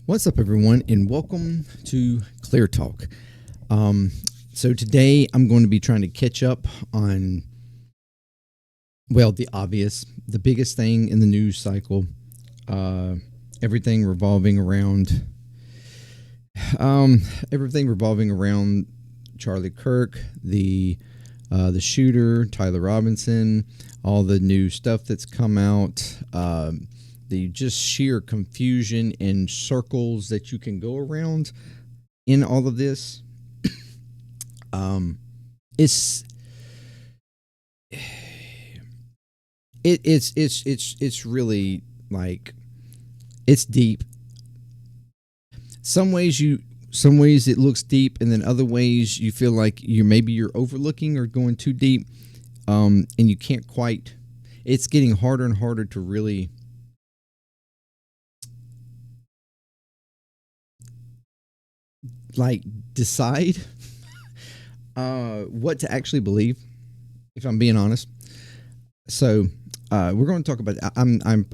What's up, everyone, and welcome to ClearTalk. So today I'm going to be trying to catch up on, well, the obvious, the biggest thing in the news cycle, uh, everything revolving around, um, everything revolving around Charlie Kirk, the shooter, Tyler Robinson, all the new stuff that's come out. The just sheer confusion and circles that you can go around in all of this. It's it's really like it's deep. Some ways it looks deep, and then other ways you feel like you're overlooking or going too deep, and you can't quite. It's getting harder and harder to really like decide what to actually believe, if I'm being honest. So we're going to talk about.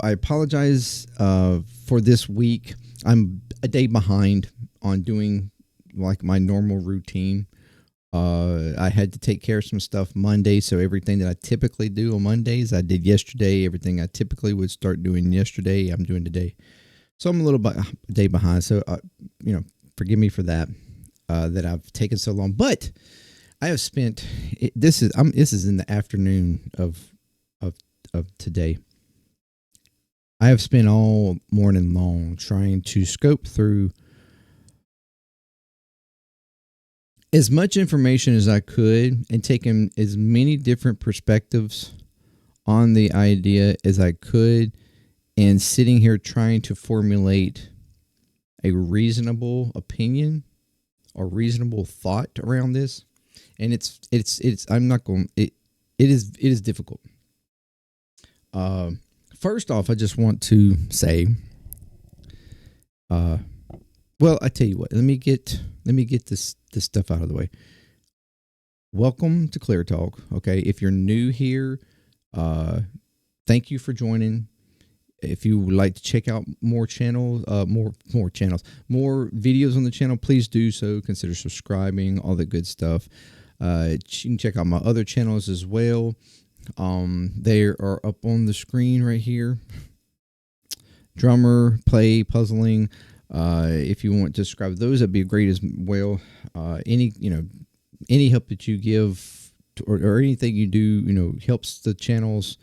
I apologize for this week. I'm a day behind on doing like my normal routine. I had to take care of some stuff Monday, so everything that I typically do on Mondays, I did yesterday. Everything I typically would start doing yesterday, I'm doing today. So I'm a little bit a day behind. So forgive me for that. That I've taken so long, but I have spent. This is in the afternoon of today. I have spent all morning long trying to scope through as much information as I could and taking as many different perspectives on the idea as I could, and sitting here trying to formulate a reasonable opinion or reasonable thought around this. And it's I'm not going it is difficult. First off, I just want to say, well, I tell you what, let me get this stuff out of the way. Welcome to Clear Talk. Okay, if you're new here, thank you for joining. If you would like to check out more channels, more videos on the channel, please do so. Consider subscribing, all the good stuff. You can check out my other channels as well. They are up on the screen right here. Drummer, play, puzzling. If you want to subscribe to those, that'd be great as well. Any help that you give or anything you do, helps the channels.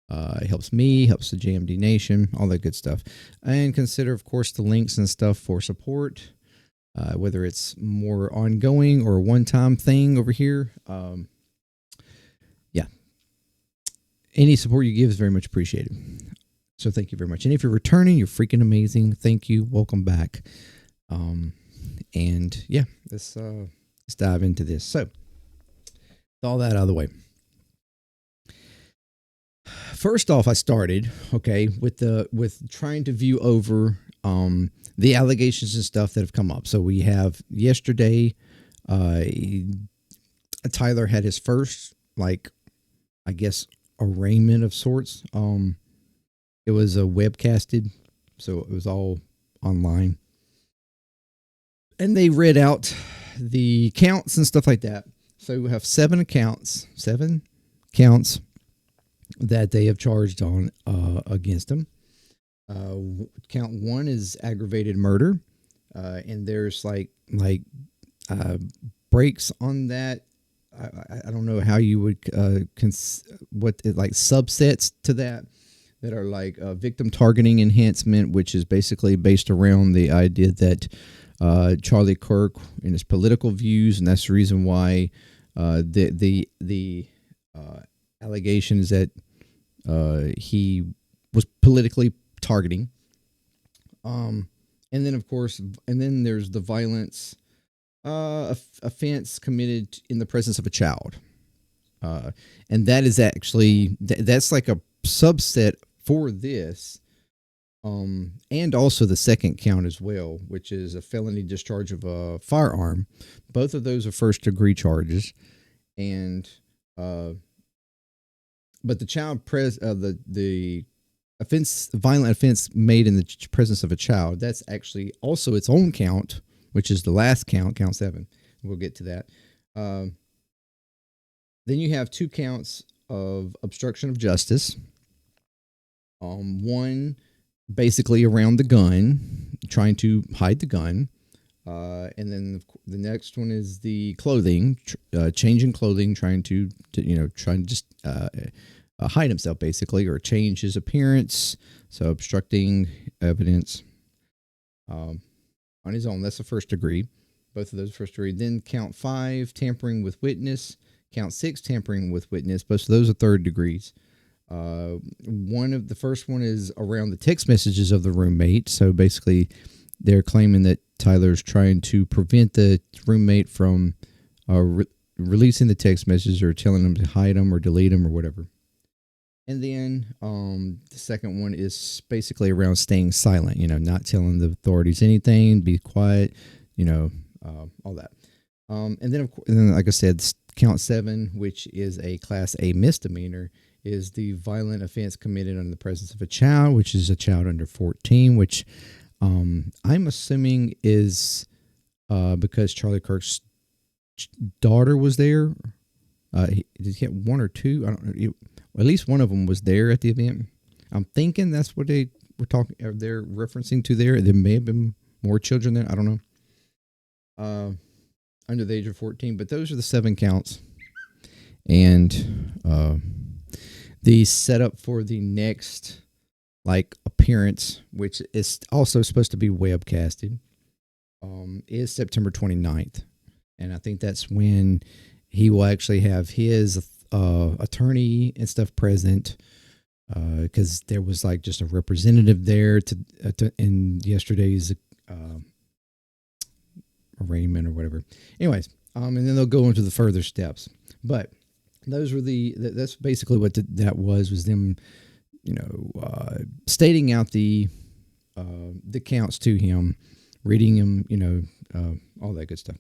It helps me, helps the JMD Nation, all that good stuff. And consider, of course, the links and stuff for support, whether it's more ongoing or a one-time thing over here. Yeah. Any support you give is very much appreciated. So thank you very much. And if you're returning, you're freaking amazing. Thank you. Welcome back. And yeah, let's dive into this. So, with all that out of the way. First off, I started with trying to view over the allegations and stuff that have come up. So we have yesterday, Tyler had his first, arraignment of sorts. It was a webcasted, so it was all online, and they read out the counts and stuff like that. So we have seven counts that they have charged on against him. Count one is aggravated murder, and there's breaks on that. I don't know how you would subsets to that are like victim targeting enhancement, which is basically based around the idea that Charlie Kirk and his political views, and that's the reason why the allegation is that he was politically targeting. And then, of course, there's the violence offense committed in the presence of a child. And that is actually, that's like a subset for this. And also the second count as well, which is a felony discharge of a firearm. Both of those are first degree charges. And but the child the violent offense made in the presence of a child. That's actually also its own count, which is the last count, count 7. We'll get to that. Um, then you have 2 counts of obstruction of justice. One basically around the gun, trying to hide the gun. And then the next one is the clothing, changing clothing, trying to just hide himself basically, or change his appearance. So obstructing evidence on his own. That's the first degree. Both of those first degree. Then count 5, tampering with witness. Count 6, tampering with witness. Both of those are third degrees. The first one is around the text messages of the roommate. So basically, they're claiming that Tyler's trying to prevent the roommate from releasing the text messages or telling them to hide them or delete them or whatever. And then the second one is basically around staying silent, not telling the authorities anything, be quiet, all that. And then, like I said, count 7, which is a Class A misdemeanor, is the violent offense committed in the presence of a child, which is a child under 14, which I'm assuming is because Charlie Kirk's daughter was there. Did he get 1 or 2? I don't know. At least one of them was there at the event. I'm thinking that's what they were talking. They're referencing to there. There may have been more children there. I don't know. Under the age of 14, but those are the 7 counts, and the setup for the next appearance, which is also supposed to be webcasted, is September 29th, and I think that's when he will actually have his attorney and stuff present, because there was just a representative there in yesterday's arraignment or whatever. Anyways, and then they'll go into the further steps. But those were that's basically what that was them, stating out the counts to him, reading him, all that good stuff.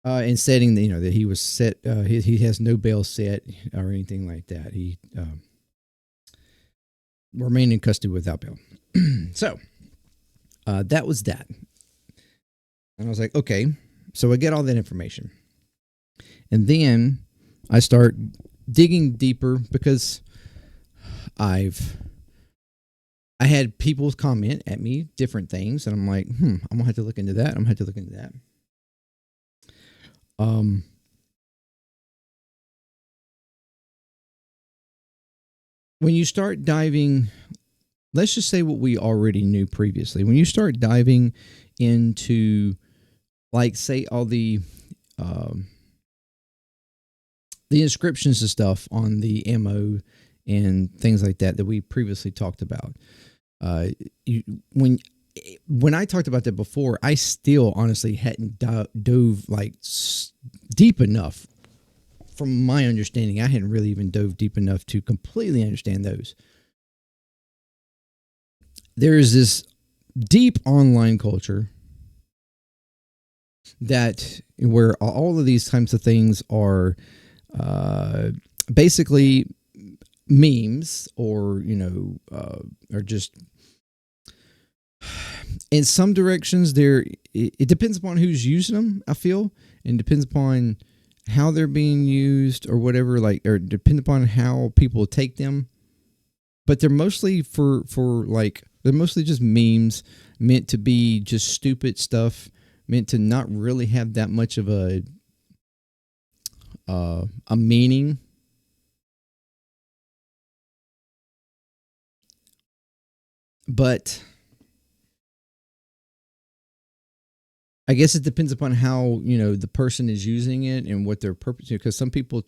And setting that he was set, he has no bail set or anything like that. He remained in custody without bail. So that was that. And I was like, okay, so I get all that information. And then I start digging deeper because I had people comment at me different things, and I'm like, I'm gonna have to look into that. When you start diving, let's just say what we already knew previously. When you start diving into, say, all the inscriptions and stuff on the ammo and things like that we previously talked about, when I talked about that before, I still honestly hadn't dove deep enough. From my understanding, I hadn't really even dove deep enough to completely understand those. There is this deep online culture where all of these types of things are basically memes, or are just, in some directions it depends upon who's using them, I feel, and depends upon how they're being used or whatever, or depend upon how people take them. But they're mostly they're mostly just memes meant to be just stupid stuff, meant to not really have that much of a meaning. But I guess it depends upon how, the person is using it and what their purpose is. Because some people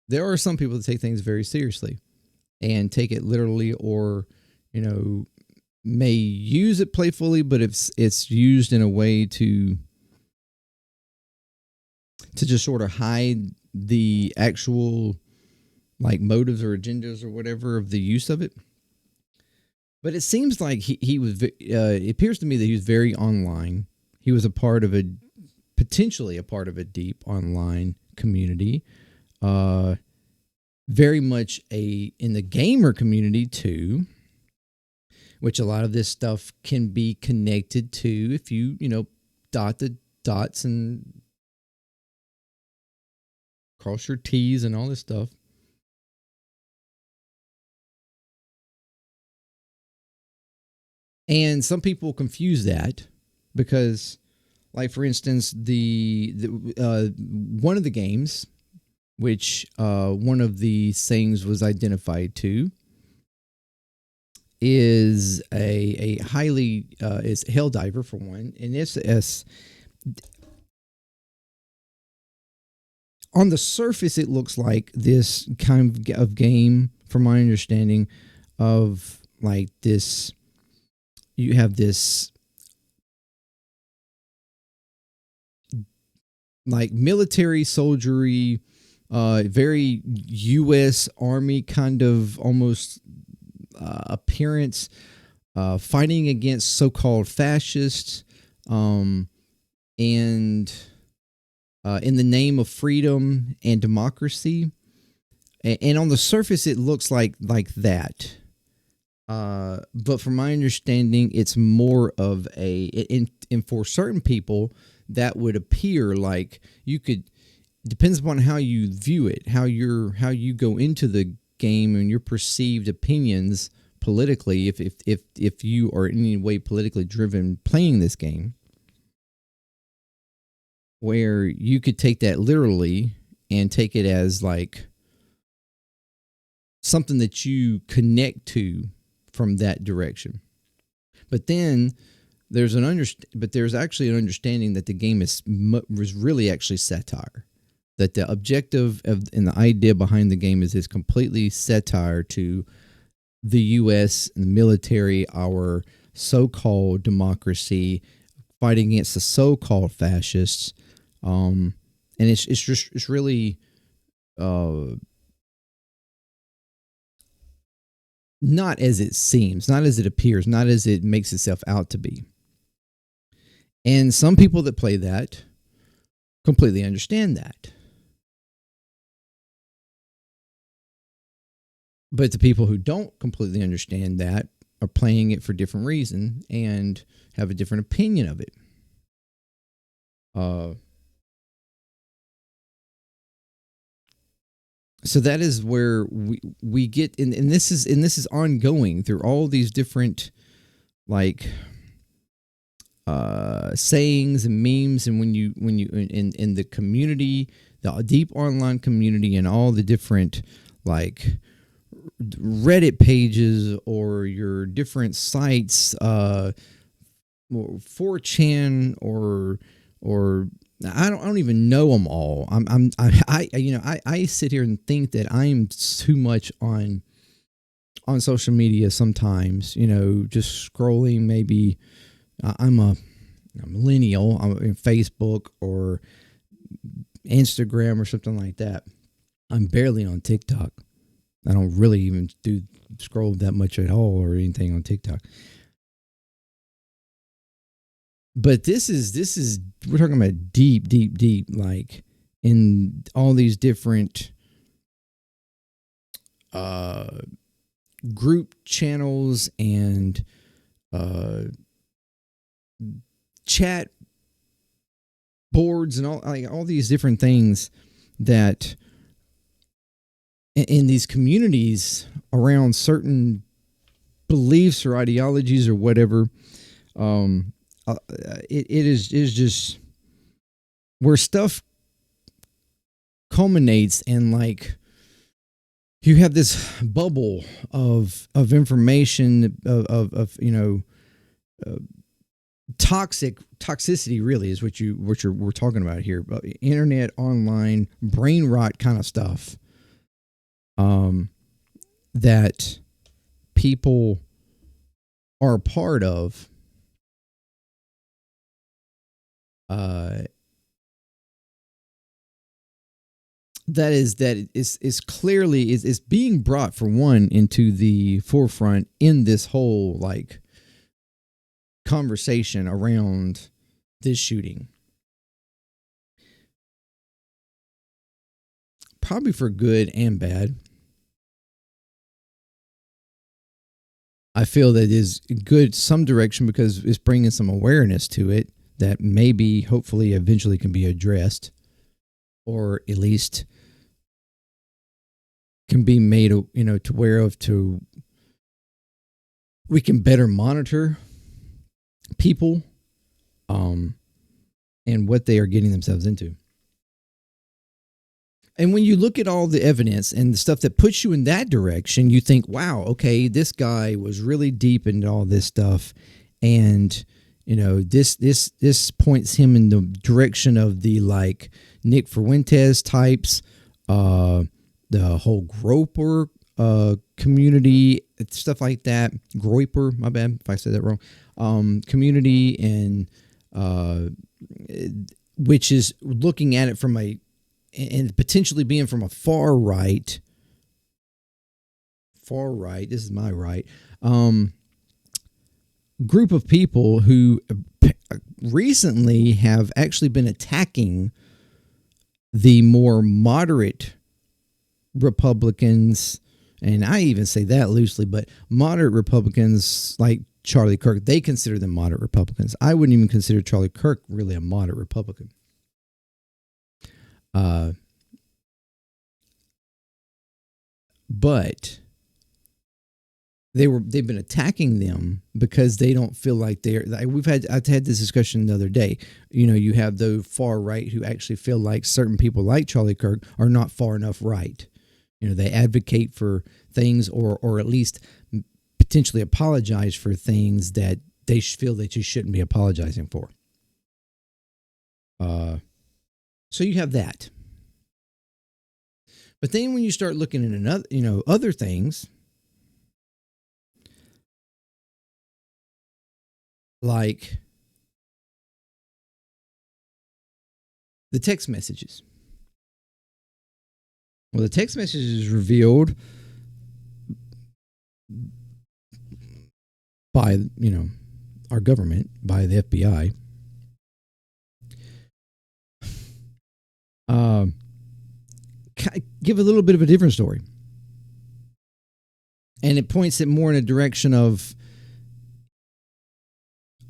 there are some people that take things very seriously and take it literally, or, may use it playfully, but it's used in a way to just sort of hide the actual motives or agendas or whatever of the use of it. But it seems like he was, it appears to me that he was very online. He was potentially a part of a deep online community. very much in the gamer community too, which a lot of this stuff can be connected to if you dot the dots and cross your T's and all this stuff. And some people confuse that because, like, for instance, the one of the games, which one of the things was identified to, is a highly is Helldiver for one, and it's on the surface it looks like this kind of game, from my understanding, of like this. You have this like military soldiery, very U.S. Army kind of almost appearance, fighting against so-called fascists, and in the name of freedom and democracy. And on the surface, it looks like that. But from my understanding, it's more of and for certain people, that would appear like you could. Depends upon how you view it, how you go into the game and your perceived opinions politically. If you are in any way politically driven playing this game, where you could take that literally and take it as like something that you connect to from that direction. But then there's actually an understanding that the game was really actually satire. That the objective and the idea behind the game is completely satire to the U.S. military, our so-called democracy, fighting against the so-called fascists, and it's really not as it seems, not as it appears, not as it makes itself out to be. And some people that play that completely understand that. But the people who don't completely understand that are playing it for different reason and have a different opinion of it. So that is where we get, and this is ongoing through all these different like sayings and memes, and when you in the community, the deep online community, and all the different like Reddit pages or your different sites, 4chan or I don't even know them all. I sit here and think that I'm too much on social media sometimes. Just scrolling. Maybe I'm a millennial. I'm in Facebook or Instagram or something like that. I'm barely on TikTok. I don't really even scroll that much at all or anything on TikTok. But this is we're talking about deep, like in all these different group channels and chat boards and all these different things that in these communities around certain beliefs or ideologies or whatever. It is just where stuff culminates, and like you have this bubble of information of toxicity really is what we're talking about here. Internet, online, brain rot kind of stuff. That people are a part of. That is clearly is being brought, for one, into the forefront in this whole like conversation around this shooting. Probably for good and bad. I feel that is good some direction because it's bringing some awareness to it that maybe, hopefully, eventually can be addressed, or at least can be made, to aware of, to we can better monitor people, and what they are getting themselves into. And when you look at all the evidence and the stuff that puts you in that direction, you think, wow, okay, this guy was really deep into all this stuff. And, this points him in the direction of the like Nick Fuentes types, the whole Groper community, stuff like that. Groiper, my bad if I said that wrong. Community, and which is looking at it from and potentially being from a far right, this is my right, group of people who recently have actually been attacking the more moderate Republicans, and I even say that loosely, but moderate Republicans like Charlie Kirk, they consider them moderate Republicans. I wouldn't even consider Charlie Kirk really a moderate Republican. But they've been attacking them because they don't feel like they're. I've had this discussion the other day. You have the far right who actually feel like certain people like Charlie Kirk are not far enough right. They advocate for things, or at least potentially apologize for things that they feel that you shouldn't be apologizing for. So you have that. But then when you start looking at another, other things, like the text messages. Well, the text messages revealed by, our government, by the FBI. Give a little bit of a different story. And it points it more in a direction of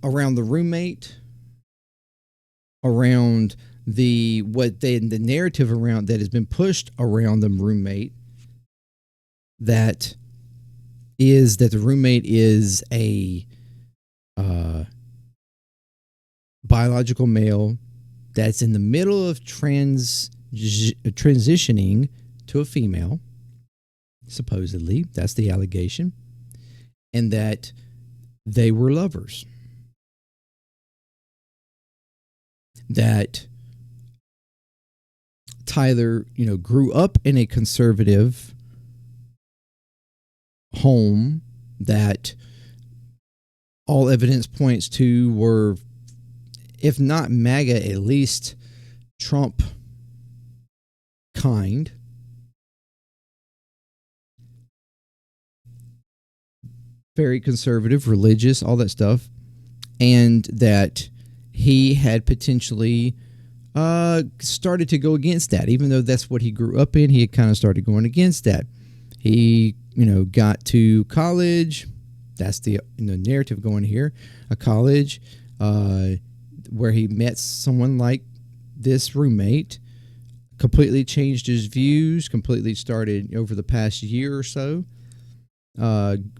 around the roommate, around the narrative around that has been pushed around the roommate, that the roommate is a biological male that's in the middle of transitioning to a female, supposedly. That's the allegation. And that they were lovers. That Tyler, grew up in a conservative home that all evidence points to were, if not MAGA, at least Trump kind. Very conservative, religious, all that stuff. And that he had potentially started to go against that. Even though that's what he grew up in, he had kind of started going against that. He, got to college. That's the narrative going here. A college where he met someone like this roommate, completely changed his views, completely started over the past year or so,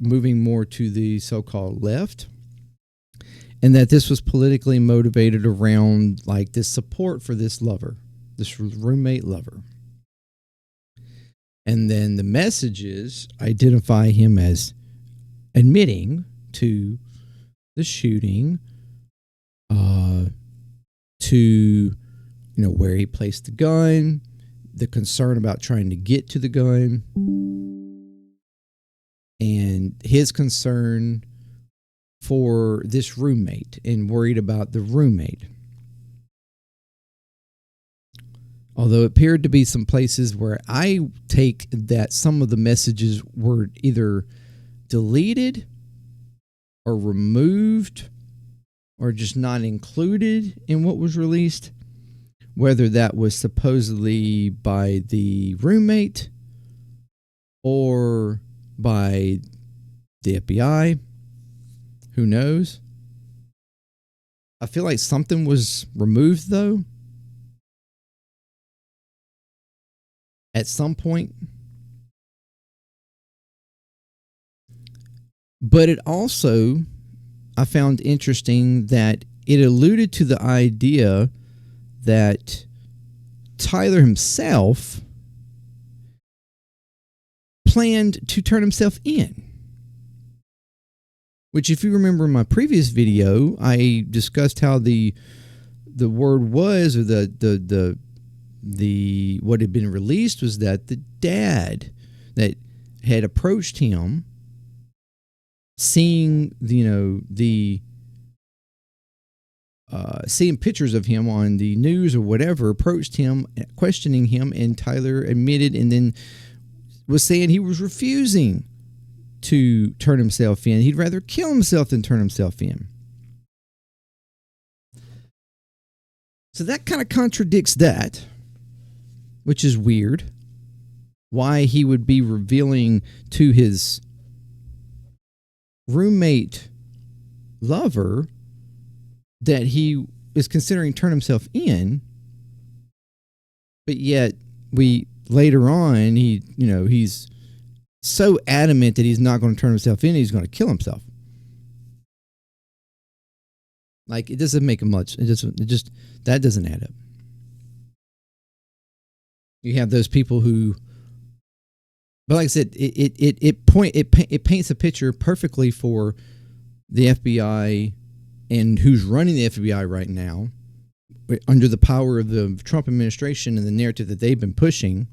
moving more to the so-called left. And that this was politically motivated around like this support for this lover, this roommate lover. And then the messages identify him as admitting to the shooting, to where he placed the gun, the concern about trying to get to the gun, and his concern for this roommate and worried about the roommate. Although it appeared to be some places where I take that some of the messages were either deleted or removed or just not included in what was released, whether that was supposedly by the roommate or by the FBI Who knows? I feel like something was removed, though, at some point. But it also, I found interesting that it alluded to the idea that Tyler himself planned to turn himself in. Which, if you remember in my previous video, I discussed how the word was, or the what had been released was that the dad that had approached him, seeing seeing pictures of him on the news or whatever, approached him, questioning him, and Tyler admitted and then was saying he was refusing to turn himself in. He'd rather kill himself than turn himself in. So that kind of contradicts that, which is weird. Why he would be revealing to his roommate lover that he is considering turn himself in, but yet later on he's so adamant that he's not going to turn himself in, he's going to kill himself. Like, it doesn't make much. That doesn't add up. You have those people who, but like I said, it paints a picture perfectly for the FBI and who's running the FBI right now, under the power of the Trump administration and the narrative that they've been pushing,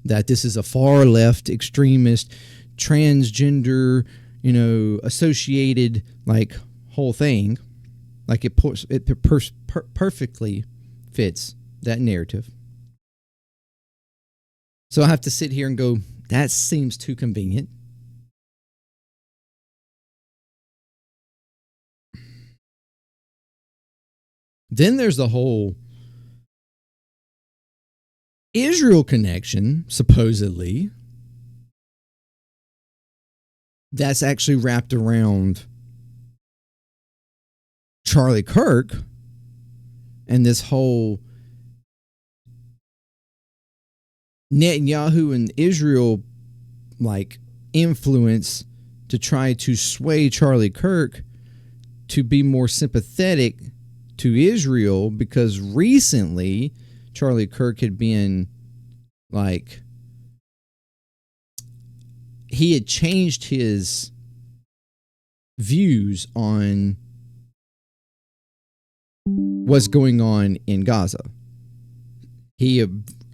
that this is a far left extremist, transgender, associated like whole thing. Like it perfectly fits that narrative. So I have to sit here and go, that seems too convenient. Then there's the whole Israel connection, supposedly, that's actually wrapped around Charlie Kirk and this whole Netanyahu and Israel like influence to try to sway Charlie Kirk to be more sympathetic to Israel, because recently Charlie Kirk had been like, he had changed his views on what's going on in Gaza. He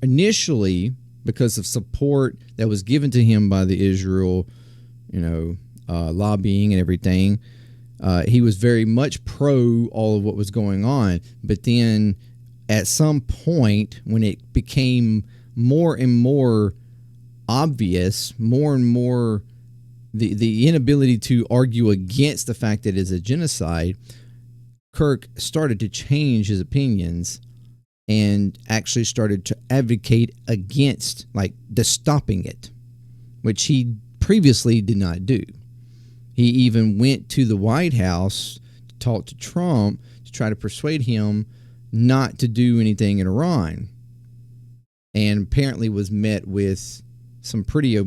initially, because of support that was given to him by the Israel, lobbying and everything, he was very much pro all of what was going on. But then at some point, when it became more and more obvious, more and more the inability to argue against the fact that it's a genocide, Kirk started to change his opinions and actually started to advocate against the stopping it, which he previously did not do. He even went to the White House to talk to Trump to try to persuade him not to do anything in Iran, and apparently was met with some pretty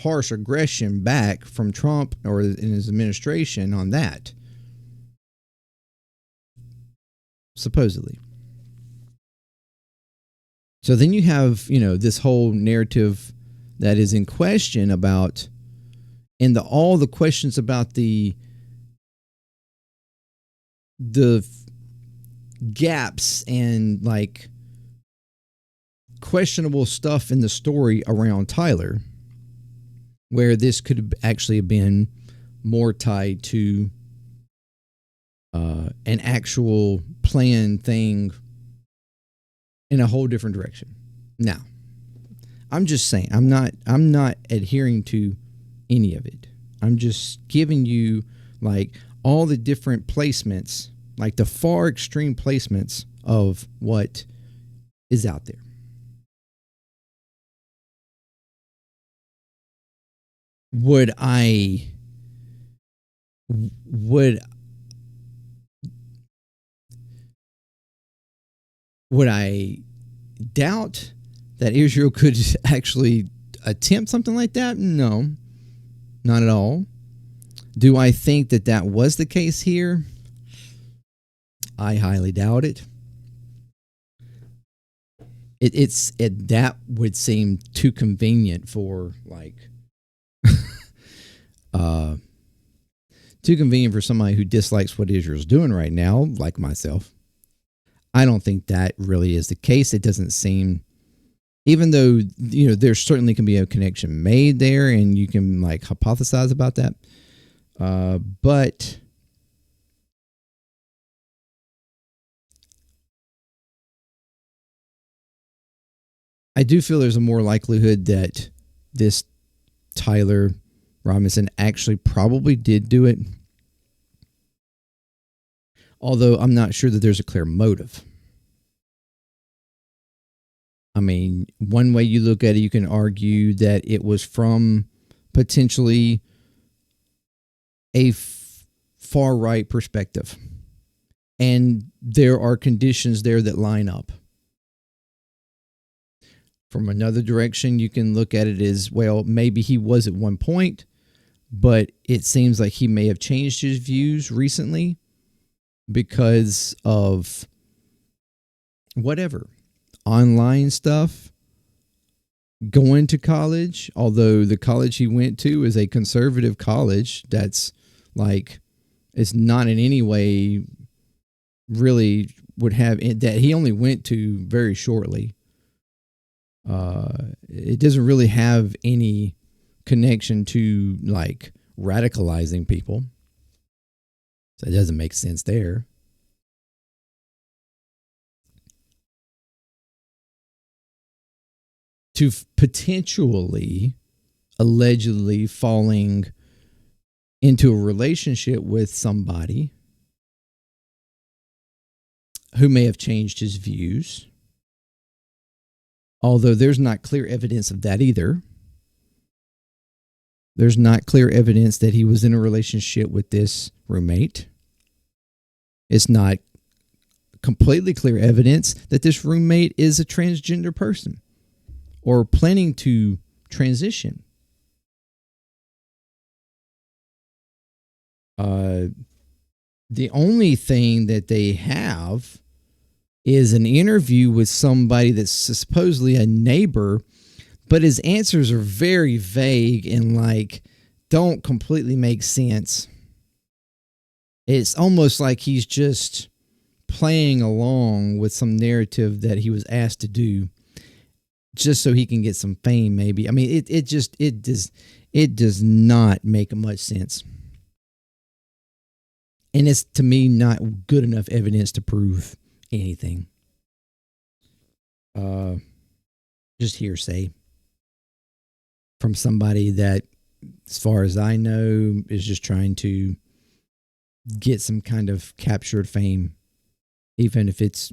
harsh aggression back from Trump or in his administration on that, supposedly. So then you have, this whole narrative that is in question about, and all the questions about the gaps and questionable stuff in the story around Tyler, where this could actually have been more tied to an actual planned thing in a whole different direction. Now, I'm just saying, I'm not adhering to any of it. I'm just giving you all the different placements, the far extreme placements of what is out there. Would I would I doubt that Israel could actually attempt something like that? No, not at all. Do I think that that was the case here? I highly doubt it. That would seem too convenient for uh too convenient for somebody who dislikes what Israel's doing right now, like myself. I don't think that really is the case. It doesn't seem, even though there certainly can be a connection made there, and you can hypothesize about that. But I do feel there's a more likelihood that this Tyler Robinson actually probably did do it. Although I'm not sure that there's a clear motive. I mean, one way you look at it, you can argue that it was from potentially a far right perspective. And there are conditions there that line up. From another direction, you can look at it as, well, maybe he was at one point, but it seems like he may have changed his views recently because of whatever, online stuff, going to college, although the college he went to is a conservative college that's it's not in any way really would have, that he only went to very shortly. It doesn't really have any connection to radicalizing people. So it doesn't make sense there. To potentially, allegedly falling into a relationship with somebody who may have changed his views. Although there's not clear evidence of that either. There's not clear evidence that he was in a relationship with this roommate. It's not completely clear evidence that this roommate is a transgender person or planning to transition. The only thing that they have is an interview with somebody that's supposedly a neighbor, but his answers are very vague and don't completely make sense. It's almost like he's just playing along with some narrative that he was asked to do just so he can get some fame, maybe. I mean, it does not make much sense. And it's, to me, not good enough evidence to prove anything. Just hearsay from somebody that, as far as I know, is just trying to get some kind of captured fame, even if it's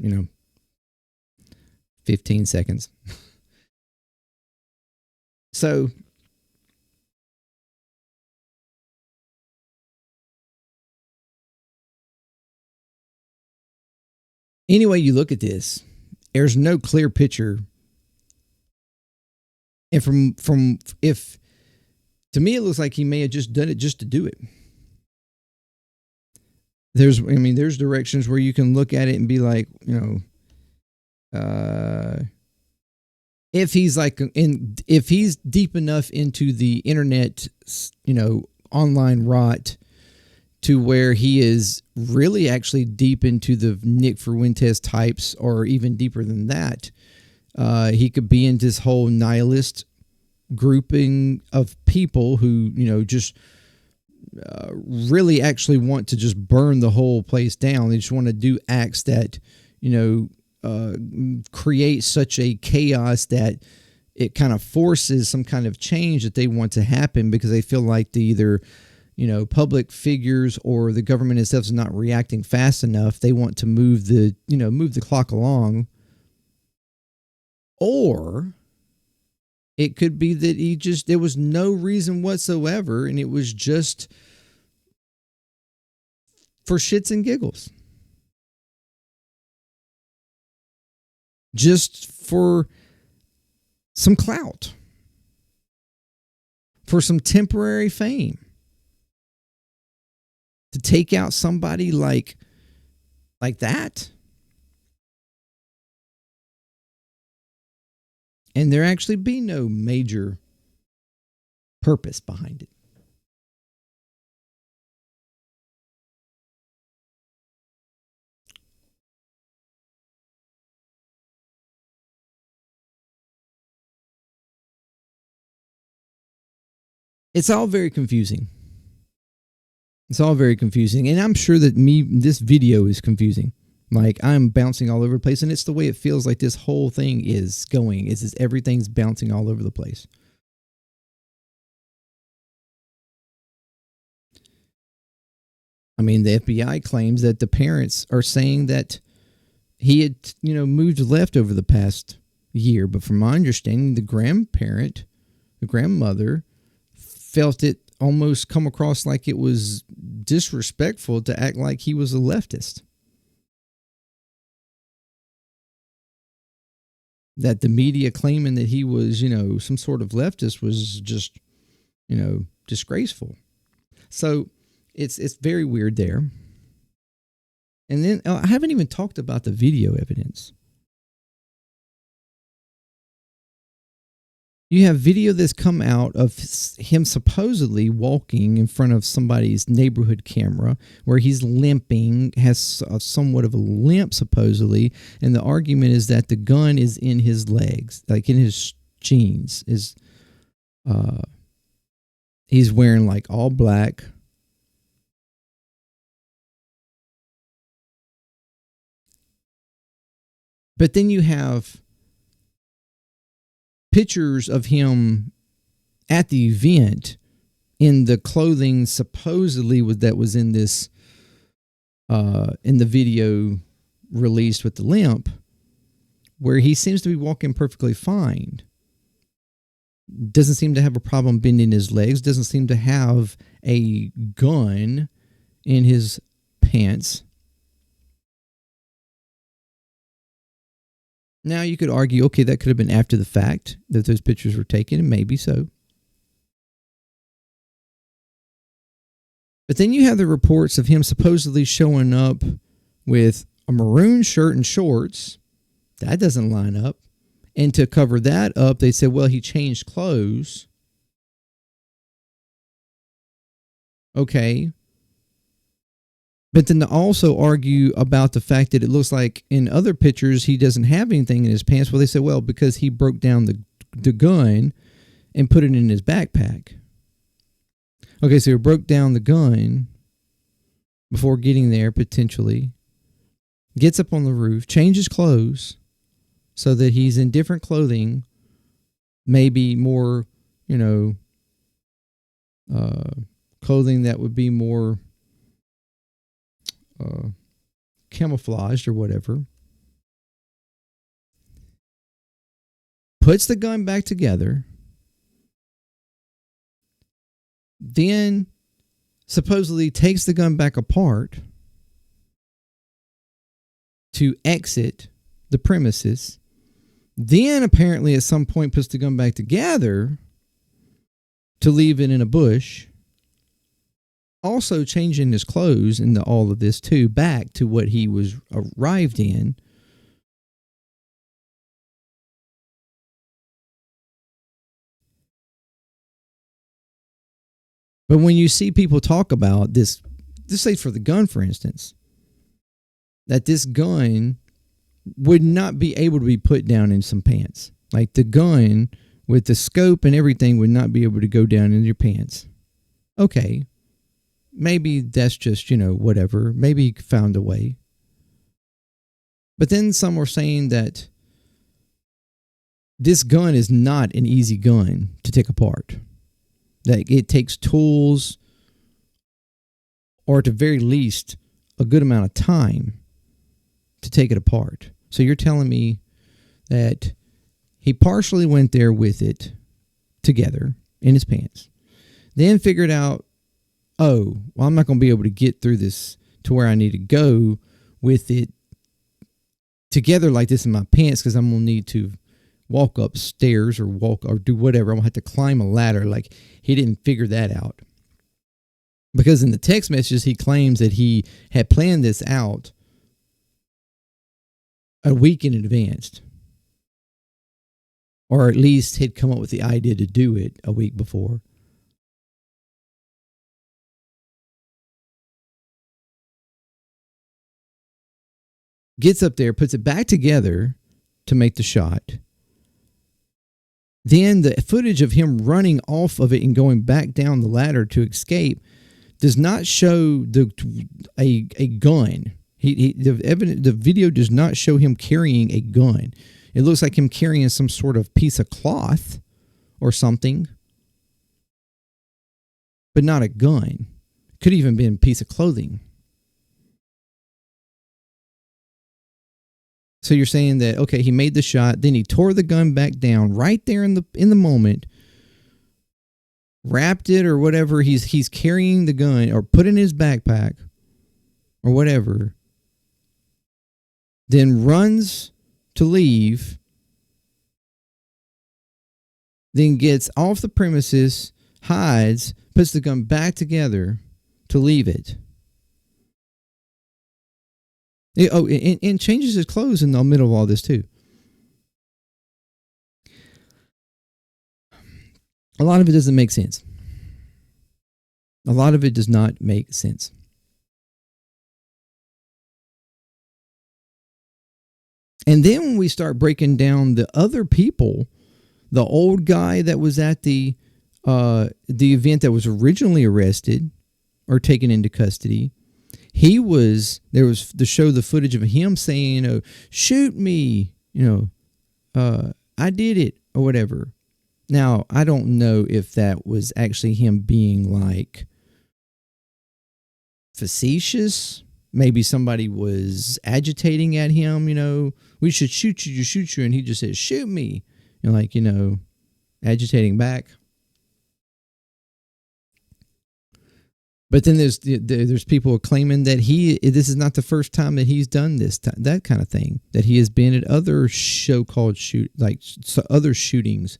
15 seconds. So any way you look at this, there's no clear picture. And from if, to me, it looks like he may have just done it just to do it. There's directions where you can look at it and be like, if he's if he's deep enough into the internet, online rot, to where he is really actually deep into the Nick Fuentes types, or even deeper than that, he could be in this whole nihilist grouping of people who, just really actually want to just burn the whole place down. They just want to do acts that, create such a chaos that it kind of forces some kind of change that they want to happen, because they feel like the either public figures or the government itself is not reacting fast enough. They want to move the clock along. Or it could be that there was no reason whatsoever, and it was just for shits and giggles. Just for some clout. For some temporary fame. To take out somebody like that. And there actually be no major purpose behind it. It's all very confusing. It's all very confusing. And I'm sure that this video is confusing. Like, I'm bouncing all over the place. And it's the way it feels like this whole thing is going. It's just everything's bouncing all over the place. I mean, the FBI claims that the parents are saying that he had, moved left over the past year. But from my understanding, the grandmother, felt it almost come across like it was disrespectful to act like he was a leftist. That the media claiming that he was, some sort of leftist was just, disgraceful. So it's very weird there. And then I haven't even talked about the video evidence. You have video that's come out of him supposedly walking in front of somebody's neighborhood camera where he's limping, has somewhat of a limp supposedly, and the argument is that the gun is in his legs, like in his jeans. He's wearing like all black. But then you have pictures of him at the event in the clothing supposedly that was in this in the video released with the limp, where he seems to be walking perfectly fine. Doesn't seem to have a problem bending his legs, doesn't seem to have a gun in his pants. Now, you could argue, okay, that could have been after the fact that those pictures were taken, and maybe so. But then you have the reports of him supposedly showing up with a maroon shirt and shorts. That doesn't line up. And to cover that up, they said, well, he changed clothes. Okay. But then to also argue about the fact that it looks like in other pictures he doesn't have anything in his pants. Well, they said, well, because he broke down the gun and put it in his backpack. Okay, so he broke down the gun before getting there, potentially. Gets up on the roof, changes clothes so that he's in different clothing, maybe more, clothing that would be more camouflaged or whatever. Puts the gun back together. Then supposedly takes the gun back apart to exit the premises. Then apparently at some point puts the gun back together to leave it in a bush. Also changing his clothes into all of this too, back to what he was arrived in. But when you see people talk about this say for the gun, for instance, that this gun would not be able to be put down in some pants. Like the gun with the scope and everything would not be able to go down in your pants. Okay. Maybe that's just, whatever. Maybe he found a way. But then some are saying that this gun is not an easy gun to take apart. That it takes tools, or at the very least, a good amount of time to take it apart. So you're telling me that he partially went there with it together in his pants, then figured out, oh, well, I'm not going to be able to get through this to where I need to go with it together like this in my pants, because I'm going to need to walk upstairs or walk or do whatever. I'm going to have to climb a ladder. Like, he didn't figure that out. Because in the text messages, he claims that he had planned this out a week in advance. Or at least had come up with the idea to do it a week before. Gets up there, puts it back together to make the shot. Then the footage of him running off of it and going back down the ladder to escape does not show a gun. The video does not show him carrying a gun. It looks like him carrying some sort of piece of cloth or something, but not a gun. Could even be a piece of clothing. So you're saying that, okay, he made the shot, then he tore the gun back down right there in the moment, wrapped it or whatever he's carrying the gun, or put in his backpack or whatever, then runs to leave, then gets off the premises, hides, puts the gun back together to leave it. Oh, and changes his clothes in the middle of all this too. A lot of it doesn't make sense. A lot of it does not make sense. And then when we start breaking down the other people, the old guy that was at the event that was originally arrested or taken into custody, there was to show the footage of him saying, shoot me, I did it or whatever. Now, I don't know if that was actually him being like facetious. Maybe somebody was agitating at him, we should shoot you. And he just said, shoot me. Agitating back. But then there's people claiming that this is not the first time that he's done that kind of thing, that he has been at other so-called other shootings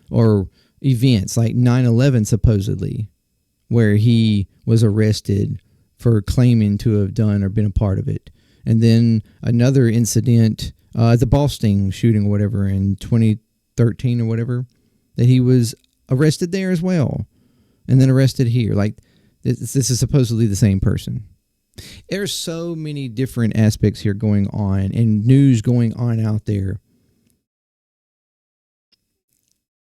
or events like 9/11 supposedly, where he was arrested for claiming to have done or been a part of it. And then another incident, the Boston shooting or whatever in 2013 or whatever, that he was arrested there as well, and then arrested here. Like, this is supposedly the same person. There's so many different aspects here going on and news going on out there.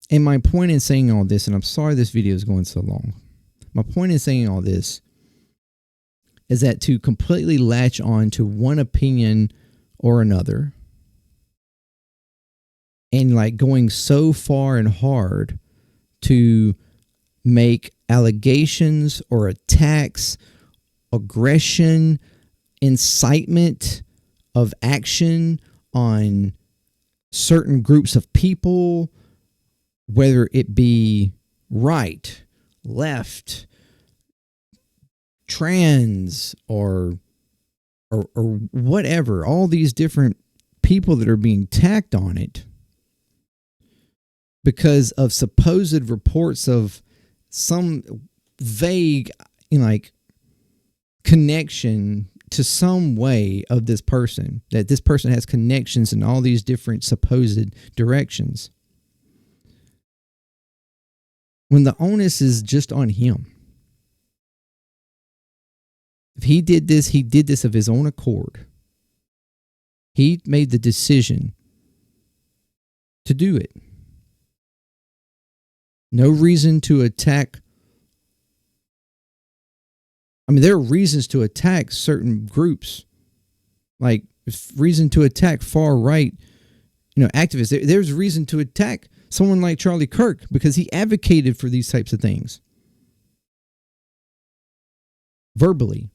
And my point in saying all this, and I'm sorry this video is going so long. My point in saying all this is that to completely latch on to one opinion or another, and like going so far and hard to make allegations or attacks, aggression, incitement of action on certain groups of people, whether it be right, left, trans, or whatever, all these different people that are being tacked on it because of supposed reports of some vague, connection to some way of this person, that this person has connections in all these different supposed directions, when the onus is just on him. If he did this of his own accord. He made the decision to do it. No reason to attack. I mean, there are reasons to attack certain groups, like reason to attack far right, activists. There's reason to attack someone like Charlie Kirk because he advocated for these types of things verbally.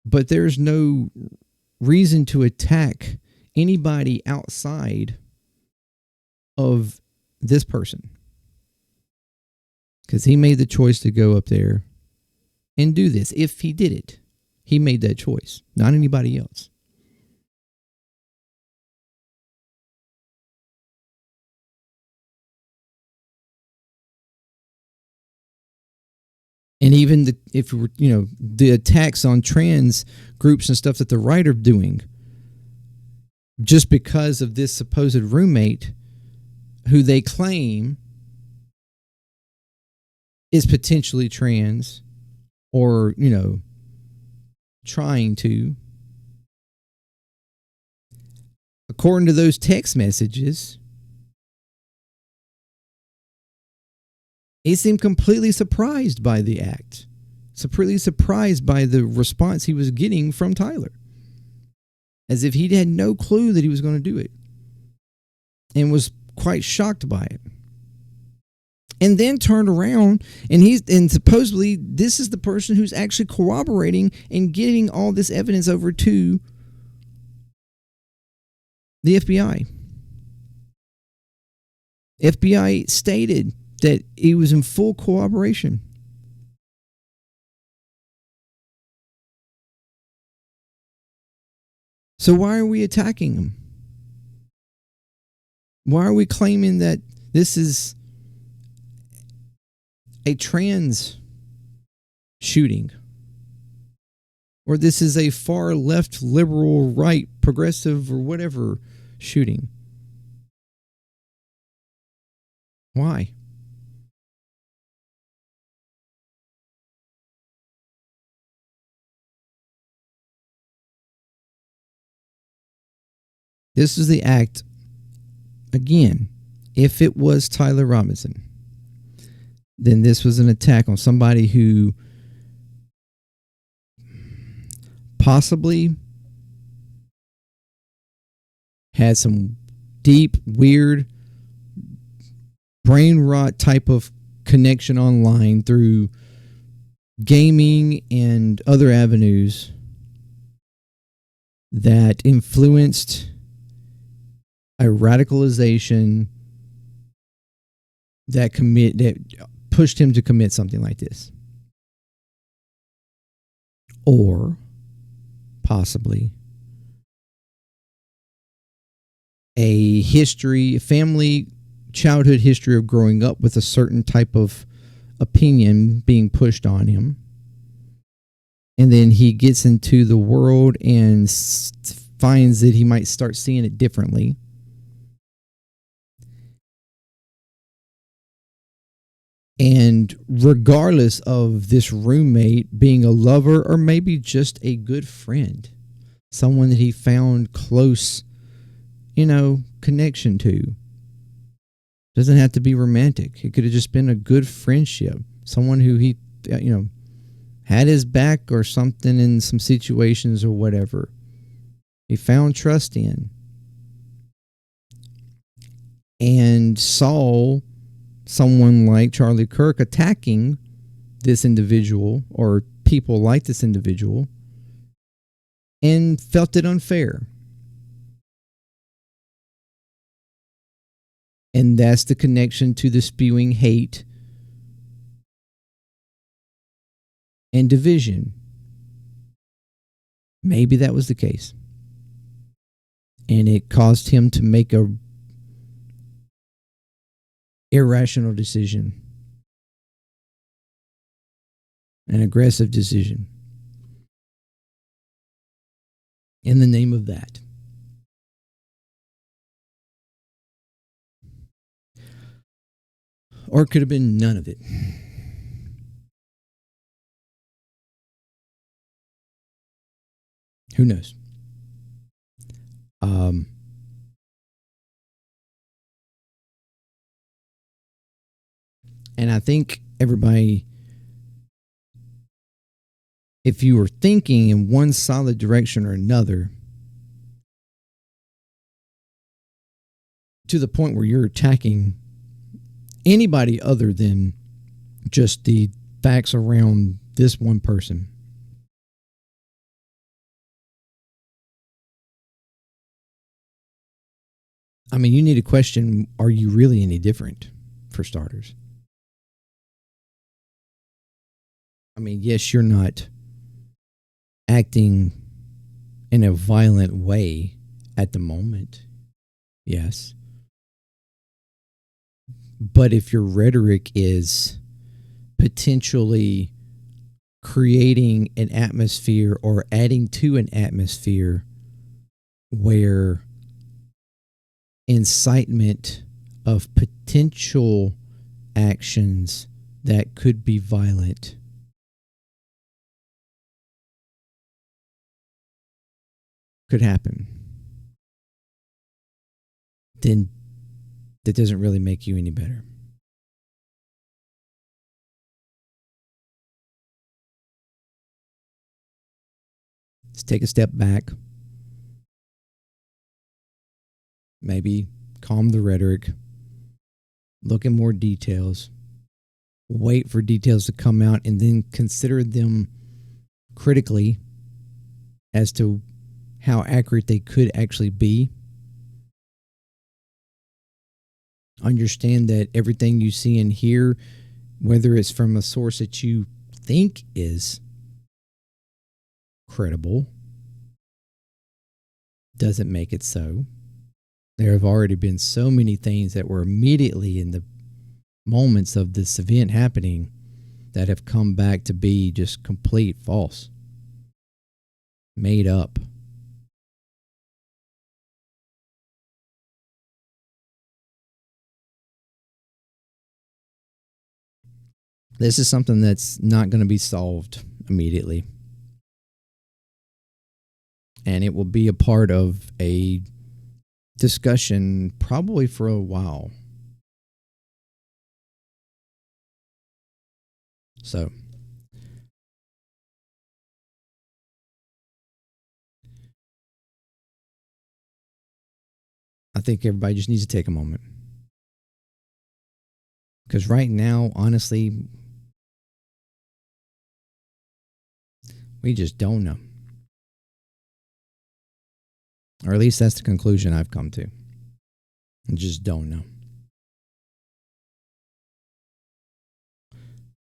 But there's no reason to attack anybody outside of this person. Because he made the choice to go up there and do this. If he did it, he made that choice, not anybody else. And even the attacks on trans groups and stuff that the right are doing, just because of this supposed roommate who they claim is potentially trans or, trying to. According to those text messages, he seemed completely surprised by the act, completely surprised by the response he was getting from Tyler, as if he had no clue that he was going to do it, and was quite shocked by it. And then turned around and supposedly this is the person who's actually corroborating and getting all this evidence over to the FBI. FBI stated that he was in full cooperation. So why are we attacking him? Why are we claiming that this is a trans shooting? Or this is a far left, liberal, right, progressive, or whatever shooting? Why? This is the act, again, if it was Tyler Robinson, then this was an attack on somebody who possibly had some deep, weird, brain rot type of connection online through gaming and other avenues that influenced a radicalization that pushed him to commit something like this. Or possibly a family, childhood history of growing up with a certain type of opinion being pushed on him. And then he gets into the world and finds that he might start seeing it differently. And regardless of this roommate being a lover or maybe just a good friend, someone that he found close, connection to. Doesn't have to be romantic. It could have just been a good friendship. Someone who he, had his back or something in some situations or whatever. He found trust in. And saw someone like Charlie Kirk attacking this individual or people like this individual and felt it unfair. And that's the connection to the spewing hate and division. Maybe that was the case. And it caused him to make a irrational decision. An aggressive decision. In the name of that. Or it could have been none of it. Who knows? And I think everybody, if you were thinking in one solid direction or another, to the point where you're attacking anybody other than just the facts around this one person, I mean, you need to question, are you really any different, for starters? mean, yes, you're not acting in a violent way at the moment. Yes. But if your rhetoric is potentially creating an atmosphere or adding to an atmosphere where incitement of potential actions that could be violent could happen, then that doesn't really make you any better. Let's take a step back. Maybe calm the rhetoric. Look at more details. Wait for details to come out and then consider them critically as to how accurate they could actually be. Understand that everything you see and hear, whether it's from a source that you think is credible, doesn't make it so. There have already been so many things that were immediately in the moments of this event happening that have come back to be just complete false, made up. This is something that's not going to be solved immediately. And it will be a part of a discussion probably for a while. So, I think everybody just needs to take a moment. Because right now, honestly, we just don't know. Or at least that's the conclusion I've come to. I just don't know.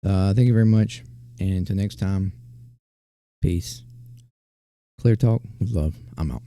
Thank you very much. And until next time, peace. Clear talk with love. I'm out.